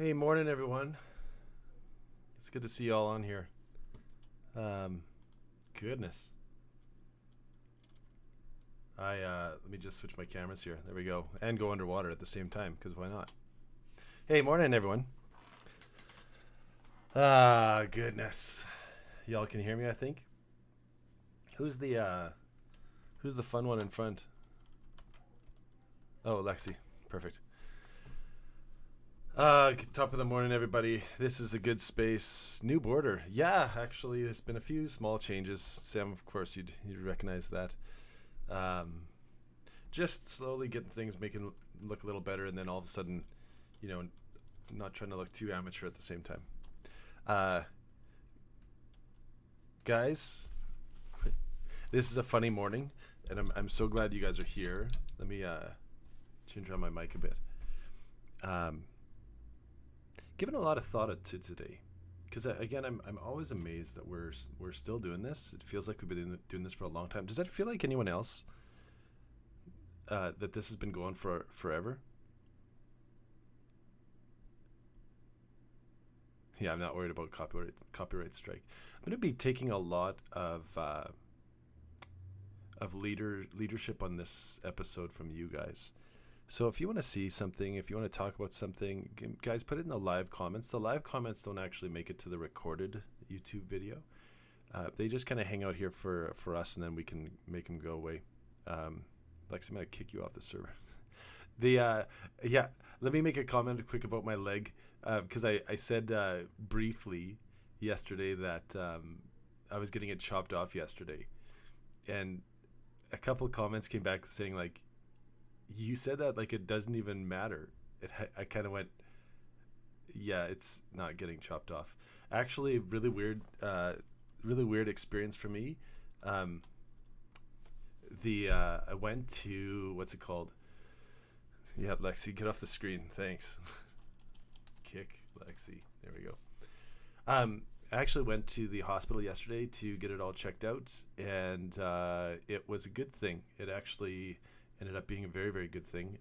Hey, morning, everyone. It's good to see you all on here. Um, Goodness. Let me just switch my cameras here. There we go, and go underwater at the same time, because why not? Hey, morning, everyone. Goodness. Y'all can hear me, I think. Who's the uh, who's the fun one in front? Oh, Lexi. Perfect. Top of the morning, everybody. This is a good space. New border. Yeah, actually, there's been a few small changes. Sam, of course, you'd recognize that. Um, just slowly getting things making look a little better, and then all of a sudden, you know, not trying to look too amateur at the same time. Uh, Guys, this is a funny morning, and I'm so glad you guys are here. Let me change around my mic a bit. Um, Given a lot of thought to today, because again, I'm always amazed that we're still doing this. It feels like we've been doing this for a long time. Does that feel like anyone else? That this has been going for forever? Yeah, I'm not worried about copyright strike. I'm going to be taking a lot of leadership on this episode from you guys. So if you want to see something, if you want to talk about something, guys, put it in the live comments. The live comments don't actually make it to the recorded YouTube video. They just kind of hang out here for us, and then we can make them go away. Lex, I'm going to kick you off the server. The Yeah, let me make a comment quick about my leg, because I said briefly yesterday that I was getting it chopped off yesterday, and a couple of comments came back saying, like, you said that like it doesn't even matter. I kind of went, yeah, it's not getting chopped off. Actually, really weird experience for me. Um, the I went to, what's it called? Yeah, Lexi, get off the screen. Thanks. Kick Lexi. There we go. I actually went to the hospital yesterday to get it all checked out, and it was a good thing. It actually ended up being a very, very good thing.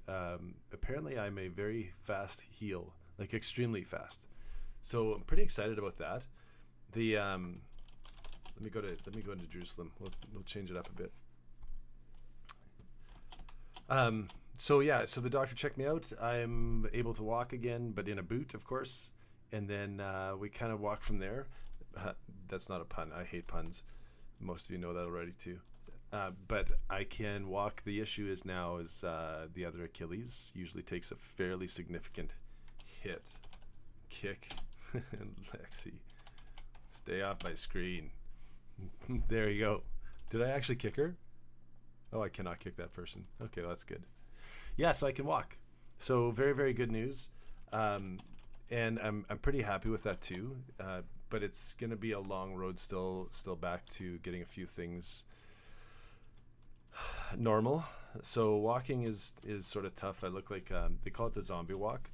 Apparently, I'm a very fast heal, like extremely fast. So I'm pretty excited about that. The let me go into Jerusalem. We'll change it up a bit. So yeah, so the doctor checked me out. I'm able to walk again, but in a boot, of course. And then we kind of walk from there. That's not a pun. I hate puns. Most of you know that already too. But I can walk. The issue is now is the other Achilles usually takes a fairly significant hit. Kick. And Lexi, stay off my screen. There you go. Did I actually kick her? Oh, I cannot kick that person. Okay, well, that's good. Yeah, so I can walk. So very, very good news. And I'm pretty happy with that too. But it's going to be a long road still back to getting a few things normal. So walking is sort of tough. I look like they call it the zombie walk,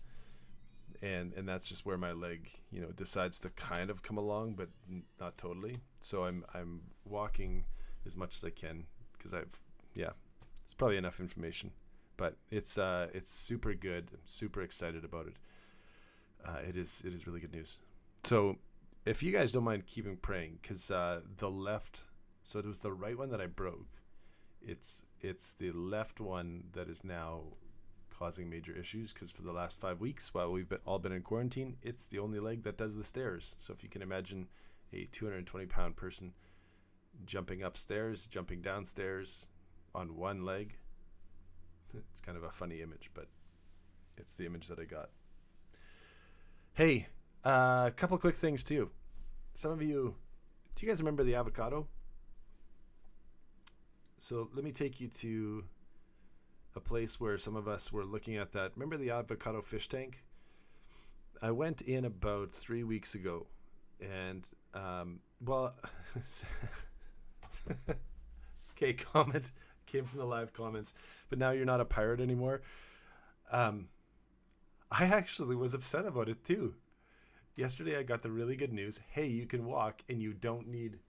and that's just where my leg decides to kind of come along, but not totally. So I'm walking as much as I can because it's probably enough information, but it's super good. I'm super excited about it. It is really good news. So if you guys don't mind keeping praying, because the left, so it was the right one that I broke. It's the left one that is now causing major issues, because for the last 5 weeks while we've all been in quarantine, it's the only leg that does the stairs. So if you can imagine a 220-pound person jumping upstairs, jumping downstairs on one leg, it's kind of a funny image, but it's the image that I got. Hey, a couple quick things too. Some of you, do you guys remember the avocado? So let me take you to a place where some of us were looking at that. Remember the avocado fish tank? I went in about 3 weeks ago, and well, okay, comment came from the live comments, but now you're not a pirate anymore. I actually was upset about it too. Yesterday I got the really good news. Hey, you can walk and you don't need,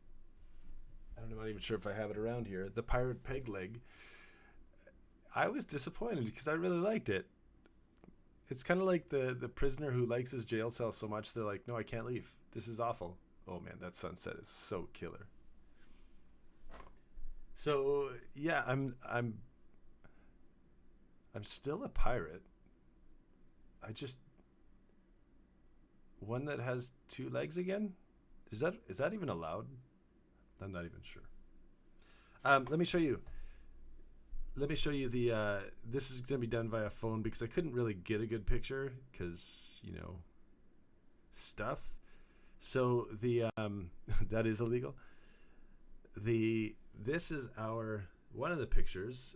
I'm not even sure if I have it around here, the pirate peg leg. I was disappointed because I really liked it. It's kind of like the prisoner who likes his jail cell so much they're like, no, I can't leave. This is awful. Oh man, that sunset is so killer. So yeah, I'm still a pirate. I just one that has two legs again. Is that even allowed? I'm not even sure. Let me show you. Let me show you the. This is going to be done via phone because I couldn't really get a good picture because stuff. So the that is illegal. This is our one of the pictures,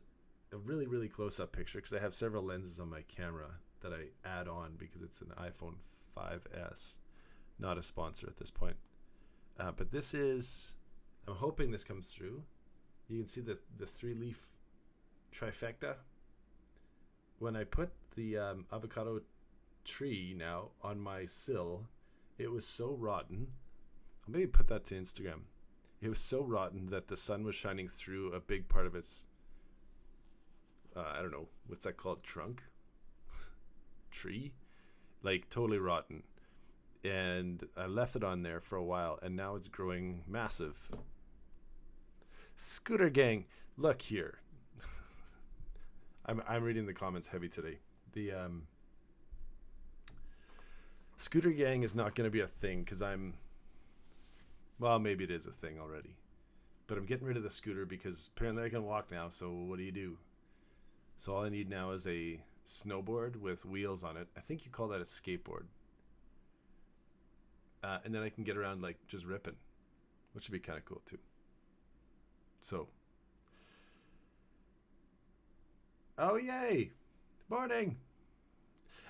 a really close up picture because I have several lenses on my camera that I add on because it's an iPhone 5S, not a sponsor at this point. But this is. I'm hoping this comes through. You can see the 3-leaf trifecta. When I put the avocado tree now on my sill, it was so rotten. I'll maybe put that to Instagram. It was so rotten that the sun was shining through a big part of its I don't know, what's that called, trunk? Tree? Like totally rotten. And I left it on there for a while and now it's growing massive. Scooter gang, look here. I'm reading the comments heavy today. The Scooter gang is not going to be a thing because well, maybe it is a thing already. But I'm getting rid of the scooter because apparently I can walk now, so what do? So all I need now is a snowboard with wheels on it. I think you call that a skateboard. And then I can get around like just ripping, which would be kind of cool too. So. Oh, yay. Morning.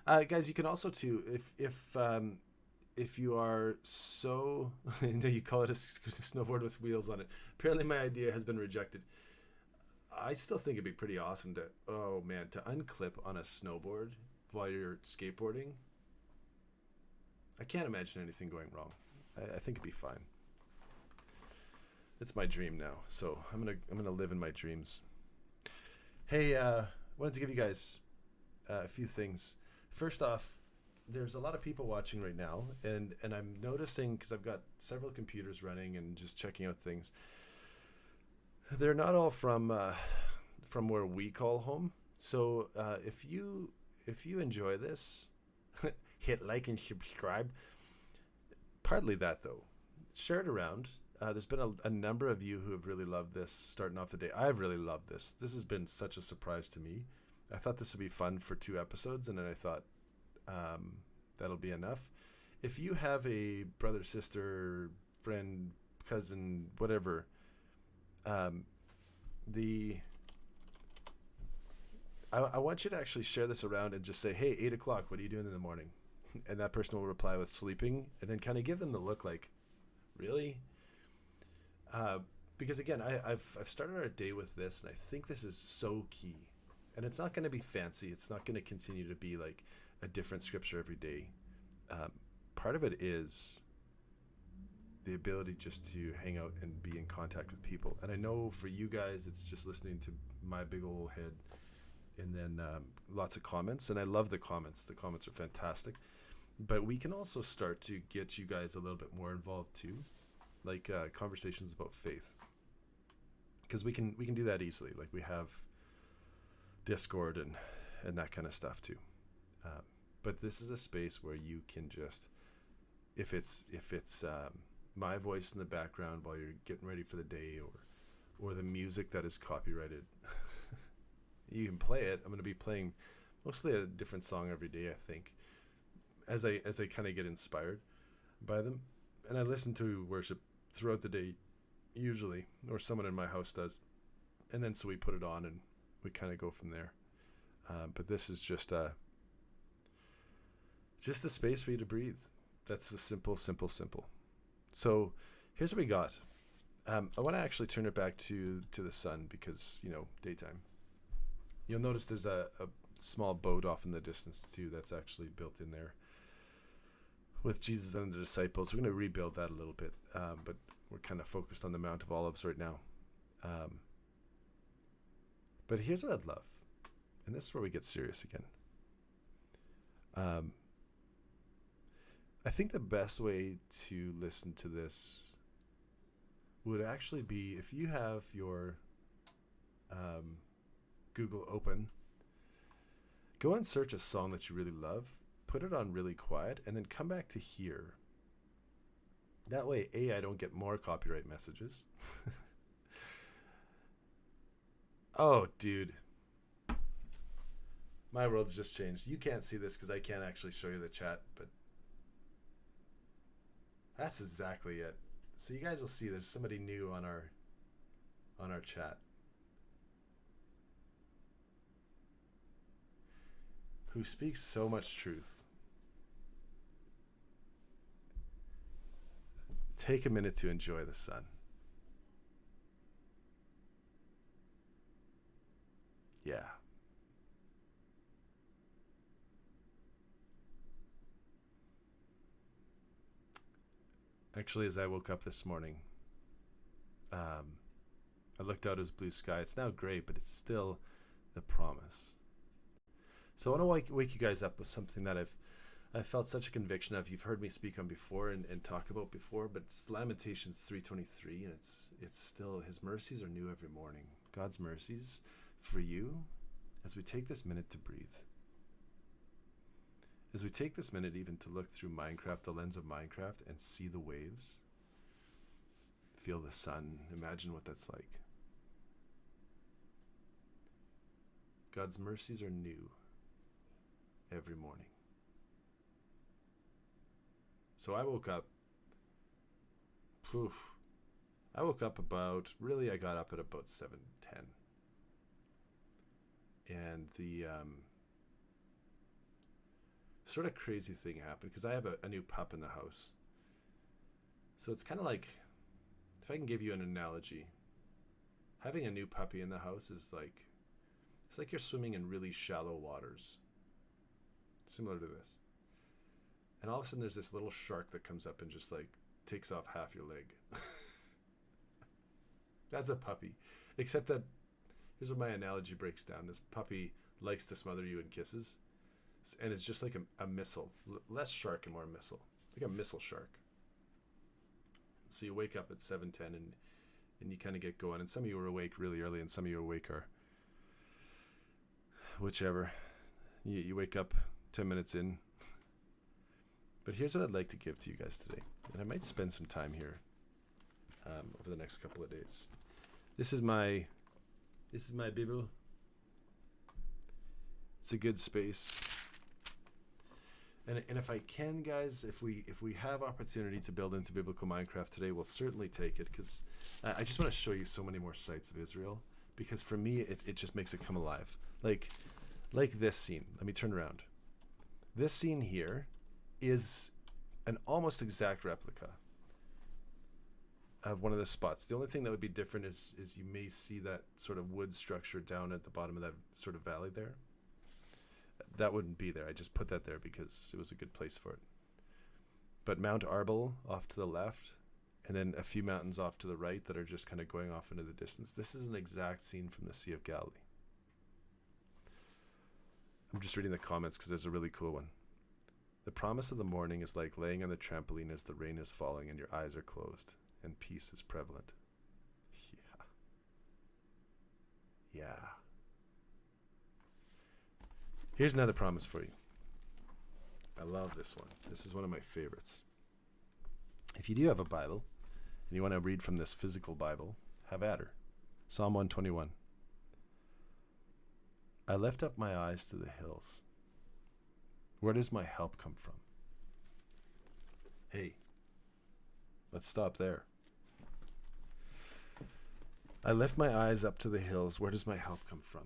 Guys, you can also too, if you are so, you call it a snowboard with wheels on it. Apparently my idea has been rejected. I still think it'd be pretty awesome to unclip on a snowboard while you're skateboarding. I can't imagine anything going wrong. I think it'd be fine. It's my dream now, so I'm gonna live in my dreams. Hey, wanted to give you guys a few things. First off, there's a lot of people watching right now, and I'm noticing because I've got several computers running and just checking out things. They're not all from where we call home. So if you enjoy this, hit like and subscribe. Partly that though, share it around. There's been a number of you who have really loved this starting off the day. I've really loved this. This has been such a surprise to me. I thought this would be fun for 2 episodes, and then I thought that'll be enough. If you have a brother, sister, friend, cousin, whatever, I want you to actually share this around and just say, hey, 8 o'clock, what are you doing in the morning? And that person will reply with sleeping, and then kind of give them the look like, really? Because again, I've started our day with this, and I think this is so key. And it's not going to be fancy. It's not going to continue to be like a different scripture every day. Part of it is the ability just to hang out and be in contact with people. And I know for you guys, it's just listening to my big old head and then lots of comments. And I love the comments. The comments are fantastic. But we can also start to get you guys a little bit more involved too, like conversations about faith. Because we can do that easily. Like we have Discord and that kind of stuff too. But this is a space where you can just, if it's my voice in the background while you're getting ready for the day, or the music that is copyrighted, you can play it. I'm going to be playing mostly a different song every day, I think, as I kind of get inspired by them. And I listen to worship throughout the day usually, or someone in my house does, and then so we put it on and we kind of go from there. But this is just a space for you to breathe. That's the simple. So here's what we got. I want to actually turn it back to the sun because, daytime. You'll notice there's a small boat off in the distance too that's actually built in there with Jesus and the disciples. We're going to rebuild that a little bit, but we're kind of focused on the Mount of Olives right now. But here's what I'd love, and this is where we get serious again. Um, I think the best way to listen to this would actually be if you have your Google open, go and search a song that you really love, put it on really quiet, and then come back to here. That way, A, I don't get more copyright messages. Oh, dude. My world's just changed. You can't see this because I can't actually show you the chat, but that's exactly it. So you guys will see there's somebody new on our chat who speaks so much truth. Take a minute to enjoy the sun. Yeah. Actually, as I woke up this morning, I looked out as blue sky. It's now gray, but it's still the promise. So I want to wake you guys up with something that I've felt such a conviction of. You've heard me speak on before and talk about before, but it's Lamentations 3:23, and it's still, His mercies are new every morning. God's mercies for you as we take this minute to breathe. As we take this minute even to look through Minecraft, the lens of Minecraft, and see the waves, feel the sun, imagine what that's like. God's mercies are new every morning. So I woke up, I got up at about 7:10. And the sort of crazy thing happened because I have a new pup in the house. So it's kind of like, if I can give you an analogy, having a new puppy in the house is like, it's like you're swimming in really shallow waters, similar to this. And all of a sudden there's this little shark that comes up and just like takes off half your leg. That's a puppy. Except that, here's where my analogy breaks down. This puppy likes to smother you in kisses. And it's just like a missile. Less shark and more missile. Like a missile shark. So you wake up at 7:10 and you kind of get going. And some of you are awake really early and some of you are awake are whichever. You wake up 10 minutes in. But here's what I'd like to give to you guys today. And I might spend some time here over the next couple of days. This is my Bible. It's a good space. And if I can, guys, if we have opportunity to build into biblical Minecraft today, we'll certainly take it, because I just want to show you so many more sites of Israel, because for me it just makes it come alive. Like this scene. Let me turn around. This scene here is an almost exact replica of one of the spots. The only thing that would be different is you may see that sort of wood structure down at the bottom of that sort of valley there. That wouldn't be there. I just put that there because it was a good place for it. But Mount Arbel off to the left, and then a few mountains off to the right that are just kind of going off into the distance. This is an exact scene from the Sea of Galilee. I'm just reading the comments because there's a really cool one. The promise of the morning is like laying on the trampoline as the rain is falling and your eyes are closed and peace is prevalent. Yeah. Here's another promise for you. I love this one. This is one of my favorites. If you do have a Bible and you want to read from this physical Bible, have at her. Psalm 121. I lift up my eyes to the hills. Where does my help come from? Hey, let's stop there. I lift my eyes up to the hills. Where does my help come from?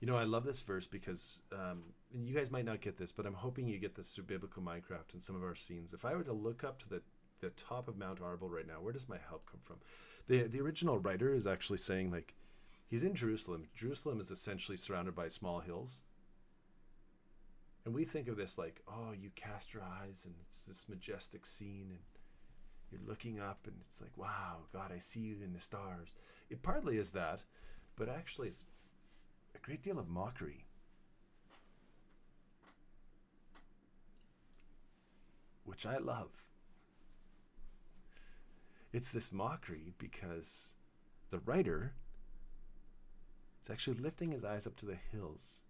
You know, I love this verse because, and you guys might not get this, but I'm hoping you get this through biblical Minecraft and some of our scenes. If I were to look up to the top of Mount Arbel right now, where does my help come from? The original writer is actually saying, like, he's in Jerusalem. Jerusalem is essentially surrounded by small hills. And we think of this like, oh, you cast your eyes and it's this majestic scene and you're looking up and it's like, wow, God, I see you in the stars. It partly is that, but actually it's a great deal of mockery. which I love. It's this mockery because the writer is actually lifting his eyes up to the hills.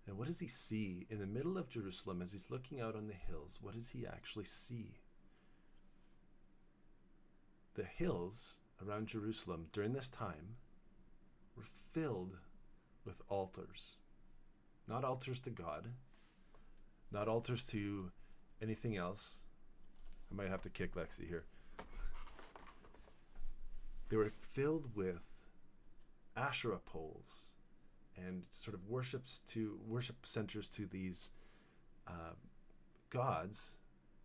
And what does he see in the middle of Jerusalem as he's looking out on the hills? What does he actually see? The hills around Jerusalem during this time were filled with altars. Not altars to God, not altars to anything else. I might have to kick Lexi here. They were filled with Asherah poles and sort of worship centers to these gods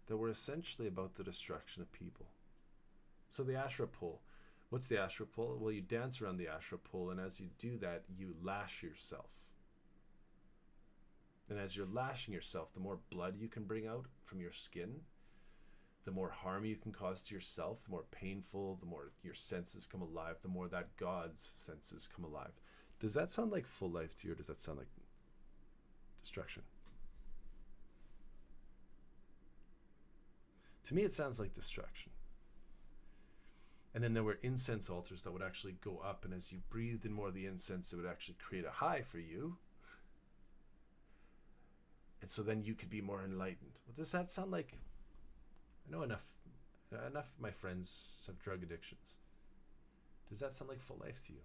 that were essentially about the destruction of people. So the Asherah pole, what's the Asherah pole? Well, you dance around the Asherah pole, and as you do that, you lash yourself. And as you're lashing yourself, the more blood you can bring out from your skin, the more harm you can cause to yourself, the more painful, the more your senses come alive, the more that God's senses come alive. Does that sound like full life to you, or does that sound like destruction? To me, it sounds like destruction. And then there were incense altars that would actually go up, and as you breathed in more of the incense, it would actually create a high for you. And so then you could be more enlightened. Well, does that sound like... I know enough of my friends have drug addictions. Does that sound like full life to you?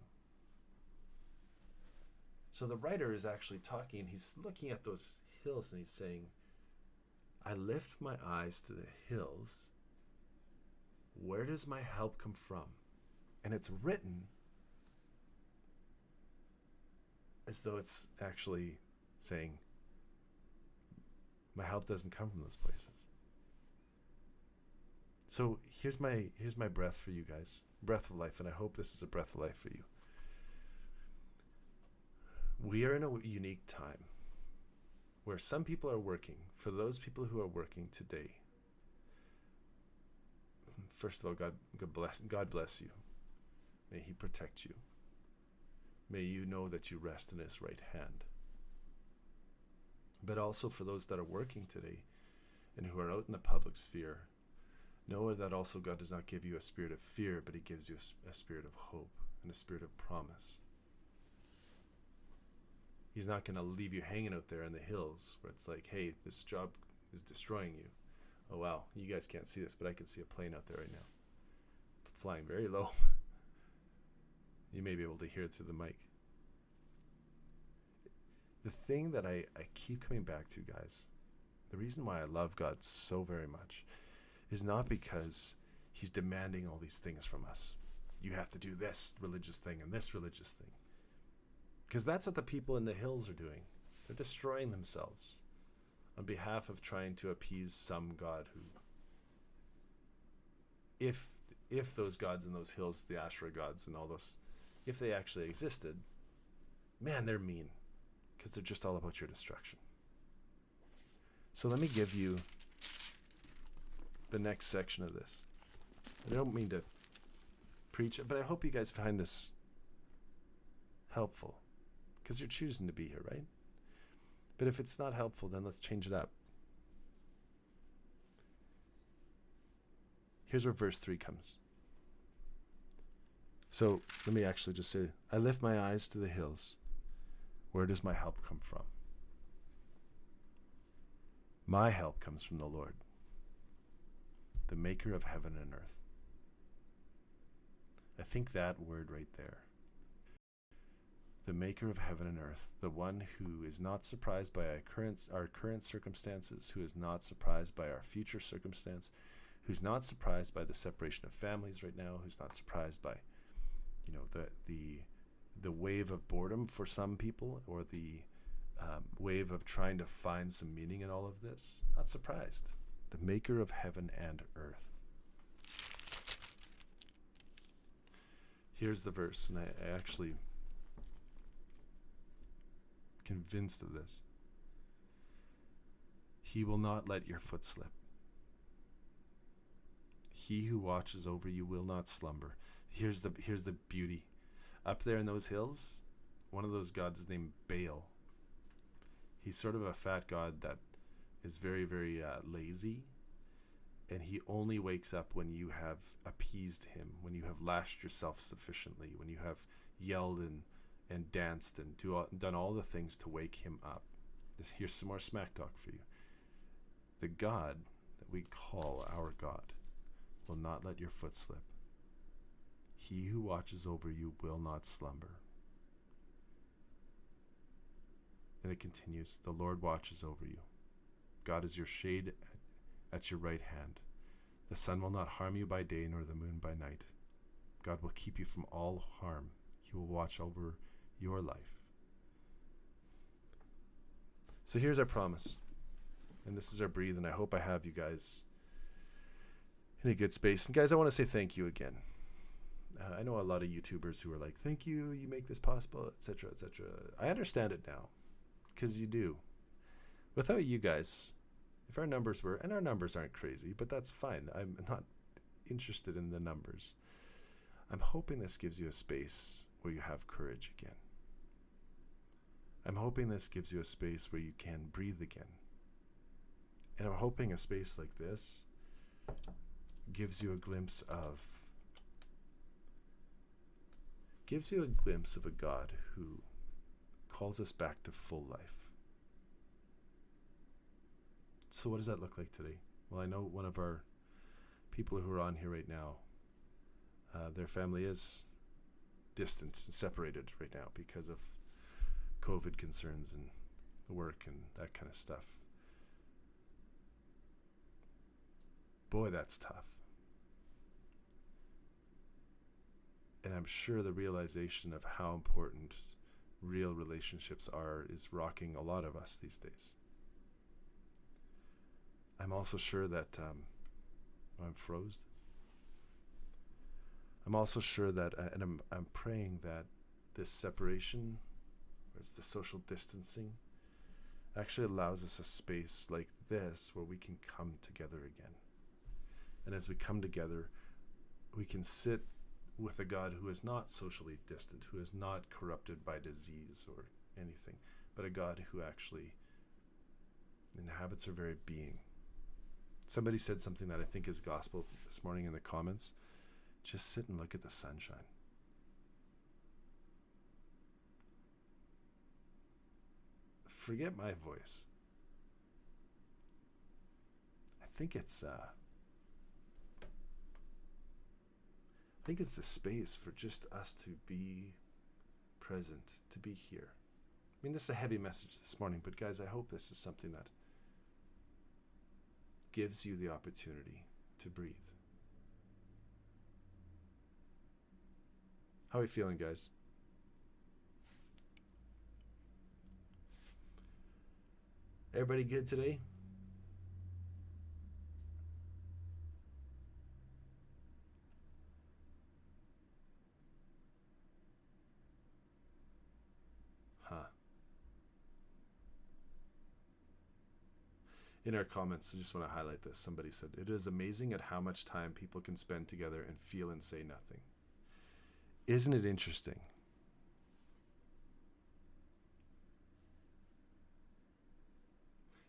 So the writer is actually talking, and he's looking at those hills, and he's saying, I lift my eyes to the hills. Where does my help come from? And it's written as though it's actually saying, my help doesn't come from those places. So here's my breath for you guys, breath of life, and I hope this is a breath of life for you. We are in a unique time where some people are working. For those people who are working today, first of all, God bless you. May He protect you. May you know that you rest in His right hand. But also for those that are working today and who are out in the public sphere, know that also God does not give you a spirit of fear, but He gives you a spirit of hope and a spirit of promise. He's not going to leave you hanging out there in the hills where it's like, hey, this job is destroying you. Oh, wow, you guys can't see this, but I can see a plane out there right now. It's flying very low. You may be able to hear it through the mic. The thing that I keep coming back to, guys, the reason why I love God so very much is not because He's demanding all these things from us. You have to do this religious thing and this religious thing. Because that's what the people in the hills are doing. They're destroying themselves on behalf of trying to appease some God who, if those gods in those hills, the Asherah gods and all those, if they actually existed, man, they're mean. Because they're just all about your destruction. So let me give you the next section of this. I don't mean to preach it, but I hope you guys find this helpful. Because you're choosing to be here, right? But if it's not helpful, then let's change it up. Here's where verse 3 comes. So let me actually just say, I lift my eyes to the hills. Where does my help come from? My help comes from the Lord, the maker of heaven and earth. I think that word right there, the maker of heaven and earth, the one who is not surprised by our current circumstances, who is not surprised by our future circumstance, who's not surprised by the separation of families right now, who's not surprised by, the wave of boredom for some people, or the wave of trying to find some meaning in all of this. Not surprised. The maker of heaven and earth. Here's the verse, and I actually convinced of this. He will not let your foot slip. He who watches over you will not slumber. Here's the beauty. Up there in those hills, one of those gods is named Baal. He's sort of a fat god that is very, very lazy. And he only wakes up when you have appeased him, when you have lashed yourself sufficiently, when you have yelled and danced and done all the things to wake him up. Here's some more smack talk for you. The God that we call our God will not let your foot slip. He who watches over you will not slumber. And it continues, the Lord watches over you. God is your shade at your right hand. The sun will not harm you by day, nor the moon by night. God will keep you from all harm. He will watch over your life. So here's our promise. And this is our breathe, and I hope I have you guys in a good space. And guys, I want to say thank you again. I know a lot of YouTubers who are like, thank you, you make this possible, etc., etc. I understand it now, because you do. Without you guys, if our numbers were, and our numbers aren't crazy, but that's fine. I'm not interested in the numbers. I'm hoping this gives you a space where you have courage again. I'm hoping this gives you a space where you can breathe again. And I'm hoping a space like this gives you a glimpse of a God who calls us back to full life. So what does that look like today? Well, I know one of our people who are on here right now, their family is distant and separated right now because of COVID concerns and work and that kind of stuff. Boy, that's tough. And I'm sure the realization of how important real relationships are is rocking a lot of us these days. I'm also sure that I'm froze. I'm also sure that, and I'm praying that this separation, or it's the social distancing, actually allows us a space like this where we can come together again. And as we come together, we can sit with a God who is not socially distant, who is not corrupted by disease or anything, but a God who actually inhabits our very being. Somebody said something that I think is gospel this morning in the comments. Just sit and look at the sunshine. Forget my voice. I think it's the space for just us to be present, to be here. I mean, this is a heavy message this morning, but guys, I hope this is something that gives you the opportunity to breathe. How are you feeling, guys? Everybody good today? In our comments, I just want to highlight this. Somebody said, it is amazing at how much time people can spend together and feel and say nothing. Isn't it interesting?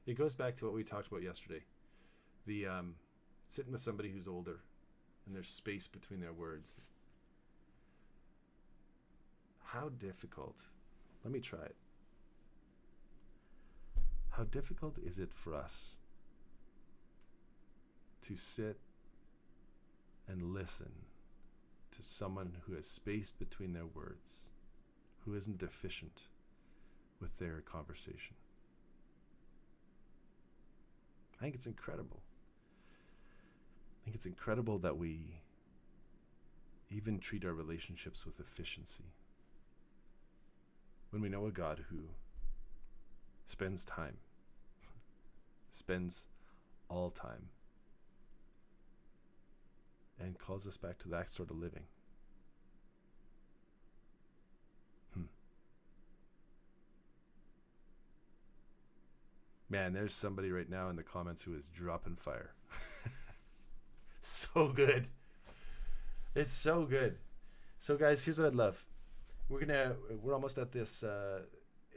It goes back to what we talked about yesterday. The sitting with somebody who's older and there's space between their words. How difficult, let me try it. How difficult is it for us to sit and listen to someone who has space between their words, who isn't deficient with their conversation? I think it's incredible. I think it's incredible that we even treat our relationships with efficiency. When we know a God who spends time, spends all time, and calls us back to that sort of living. Man, there's somebody right now in the comments who is dropping fire. So good. It's so good. So guys, here's what I'd love. We're almost at this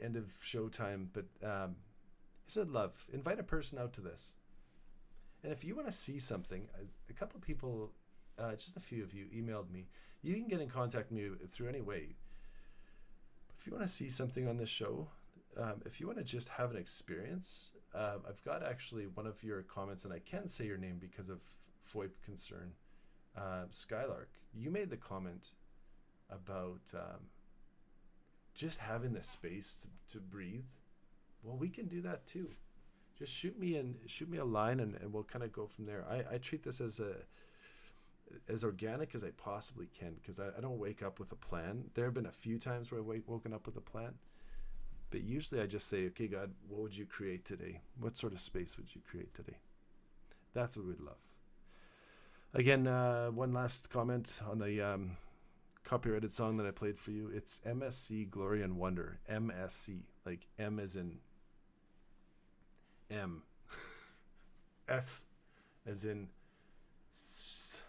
end of show time, but here's what I'd love. Invite a person out to this. And if you want to see something, a couple of people, just a few of you emailed me. You can get in contact with me through any way. If you want to see something on this show, if you want to just have an experience, I've got actually one of your comments, and I can say your name because of FOIP concern. Skylark, you made the comment about just having the space to breathe. Well, we can do that too. Just shoot me a line, and we'll kind of go from there. I treat this as organic as I possibly can, because I don't wake up with a plan. There have been a few times where I've woken up with a plan, but usually I just say, okay, God, what would you create today? What sort of space would you create today? That's what we'd love. Again, one last comment on the copyrighted song that I played for you. It's MSC Glory and Wonder. MSC, like M as in M. S as in S.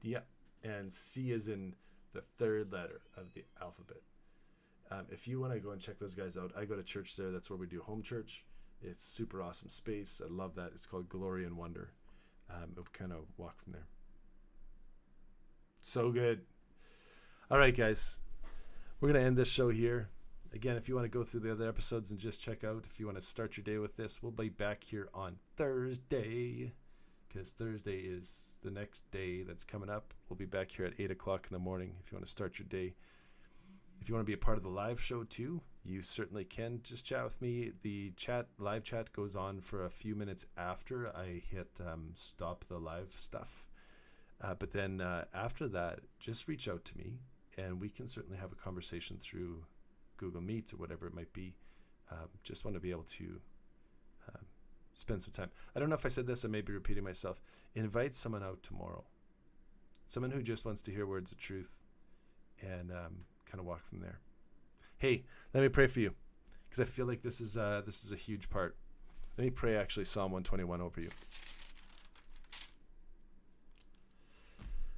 Yeah. And C as in the third letter of the alphabet. If you want to go and check those guys out, I go to church there. That's where we do home church. It's super awesome space. I love that. It's called Glory and Wonder. We'll kind of walk from there. So good. All right, guys. We're going to end this show here. Again, if you want to go through the other episodes and just check out, if you want to start your day with this, we'll be back here on Thursday, because Thursday is the next day that's coming up. We'll be back here at 8 o'clock in the morning if you want to start your day. If you want to be a part of the live show too, you certainly can. Just chat with me. The live chat goes on for a few minutes after I hit stop the live stuff. But then after that, just reach out to me, and we can certainly have a conversation through Google Meet or whatever it might be. Just want to be able to spend some time. I don't know if I said this, I may be repeating myself. Invite someone out tomorrow. Someone who just wants to hear words of truth, and kind of walk from there. Hey, let me pray for you, because I feel like this is a huge part. Let me pray actually Psalm 121 over you.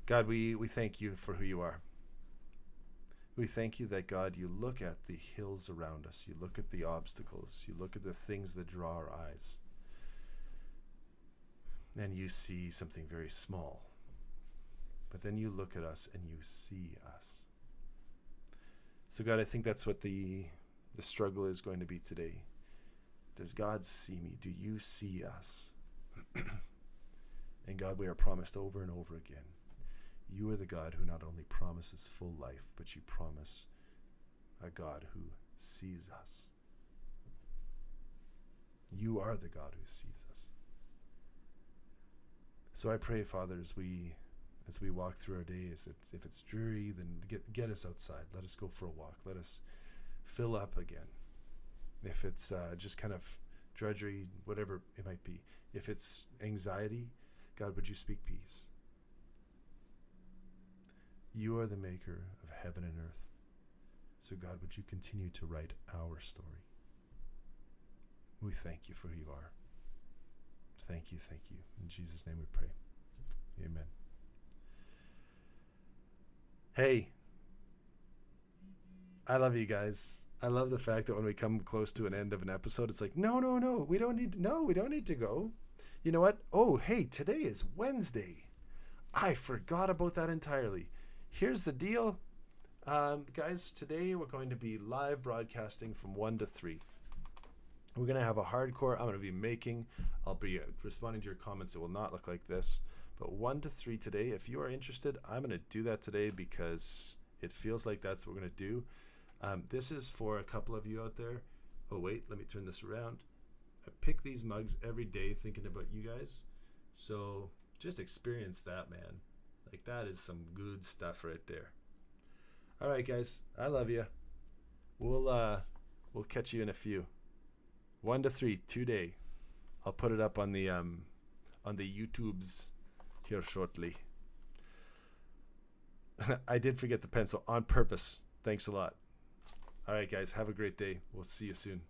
God, we thank you for who you are. We thank you that, God, you look at the hills around us. You look at the obstacles. You look at the things that draw our eyes. And you see something very small. But then you look at us and you see us. So, God, I think that's what the struggle is going to be today. Does God see me? Do you see us? And God, we are promised over and over again. You are the God who not only promises full life, but you promise a God who sees us. You are the God who sees us. So I pray, Father, as we walk through our days, if it's dreary, then get us outside. Let us go for a walk. Let us fill up again. If it's just kind of drudgery, whatever it might be. If it's anxiety, God, would you speak peace? You are the maker of heaven and earth. So God, would you continue to write our story? We thank you for who you are. Thank you, thank you. In Jesus' name we pray. Amen. Hey, I love you guys. I love the fact that when we come close to an end of an episode, it's like, no, we don't need to go. You know what? Oh, hey, today is Wednesday. I forgot about that entirely. Here's the deal. Guys, today we're going to be live broadcasting from 1 to 3. We're going to have a hardcore. I'm going to be making. I'll be responding to your comments. It will not look like this. But 1 to 3 today. If you are interested, I'm going to do that today because it feels like that's what we're going to do. This is for a couple of you out there. Oh, wait. Let me turn this around. I pick these mugs every day thinking about you guys. So just experience that, man. Like, that is some good stuff right there. All right, guys. I love you. We'll catch you in a few. 1 to 3 today. I'll put it up on the YouTubes here shortly. I did forget the pencil on purpose. Thanks a lot. All right, guys. Have a great day. We'll see you soon.